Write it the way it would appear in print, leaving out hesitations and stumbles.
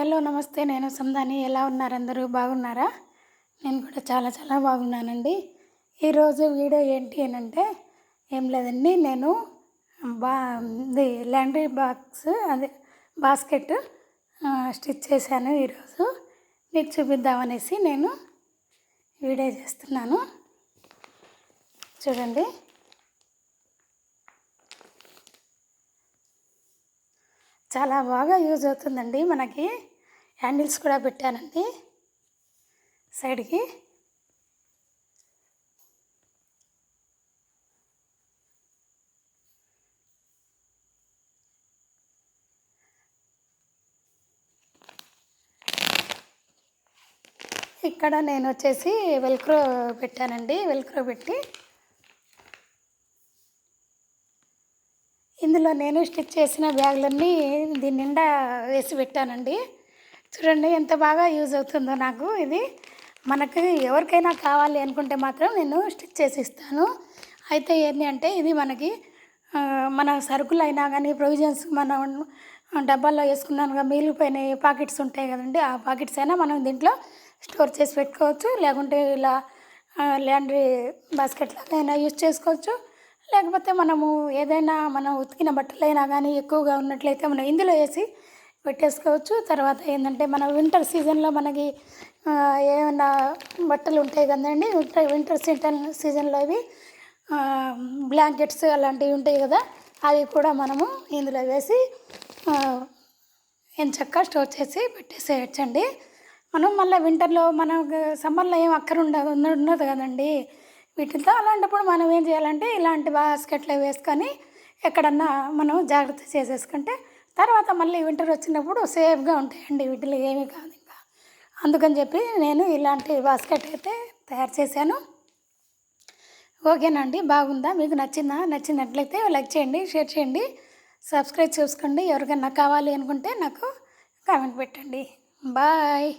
Hello నమస్తే. నేను సందాని. ఎలా ఉన్నారు అందరూ? బాగున్నారా? నేను కూడా చాలా చాలా బాగున్నానండి. ఈరోజు వీడియో ఏంటి అనంటే ఏం లేదండి, నేను బా ఇది లాండ్రీ బాక్స్ అదే బాస్కెట్ స్టిచ్ చేశాను. ఈరోజు మీకు చూపిద్దామనేసి నేను వీడియో చేస్తున్నాను. చూడండి, చాలా బాగా యూజ్ అవుతుందండి. మనకి హ్యాండిల్స్ కూడా పెట్టానండి సైడ్కి. ఇక్కడ నేను వచ్చేసి వెల్క్రో పెట్టానండి. వెల్క్రో పెట్టి ఇందులో నేను స్టిచ్ చేసిన బ్యాగులన్నీ దీని నిండా వేసి పెట్టానండి. చూడండి ఎంత బాగా యూజ్ అవుతుందో నాకు ఇది. మనకు ఎవరికైనా కావాలి అనుకుంటే మాత్రం నేను స్టిచ్ చేసి ఇస్తాను. అయితే ఏంటి అంటే ఇది మనకి మన సరుకులు అయినా కానీ ప్రొవిజన్స్ మనం డబ్బాల్లో వేసుకున్నానుగా మిగిలిపోయిన పాకెట్స్ ఉంటాయి కదండి, ఆ పాకెట్స్ అయినా మనం దీంట్లో స్టోర్ చేసి పెట్టుకోవచ్చు. లేకుంటే ఇలా లాండ్రీ బాస్కెట్ లాగా అయినా యూజ్ చేసుకోవచ్చు. లేకపోతే మనము ఏదైనా మనం ఉతికిన బట్టలైనా కానీ ఎక్కువగా ఉన్నట్లయితే మనం ఇందులో వేసి పెట్టేసుకోవచ్చు. తర్వాత ఏంటంటే మన వింటర్ సీజన్లో మనకి ఏమైనా బట్టలు ఉంటాయి కదండి, వింటర్ సీజన్లో ఇవి బ్లాంకెట్స్ అలాంటివి ఉంటాయి కదా, అవి కూడా మనము ఇందులో వేసి ఎంచక్కా స్టోర్ చేసి పెట్టేసేయచ్చండి. మనం మళ్ళీ వింటర్లో మనం సమ్మర్లో ఏం ఉండదు కదండి వీటితో. అలాంటప్పుడు మనం ఏం చేయాలంటే ఇలాంటి బాస్కెట్లో వేసుకొని ఎక్కడన్నా మనం జాగ్రత్త చేసేసుకుంటే తర్వాత మళ్ళీ వింటర్ వచ్చినప్పుడు సేఫ్గా ఉంటాయండి. వీటిలో ఏమీ కాదు ఇంకా. అందుకని చెప్పి నేను ఇలాంటి బాస్కెట్ అయితే తయారు చేశాను. ఓకేనండి, బాగుందా? మీకు నచ్చిందా? నచ్చినట్లయితే లైక్ చేయండి, షేర్ చేయండి, సబ్స్క్రైబ్ చేసుకోండి. ఎవరికైనా కావాలి అనుకుంటే నాకు కామెంట్ పెట్టండి. బాయ్.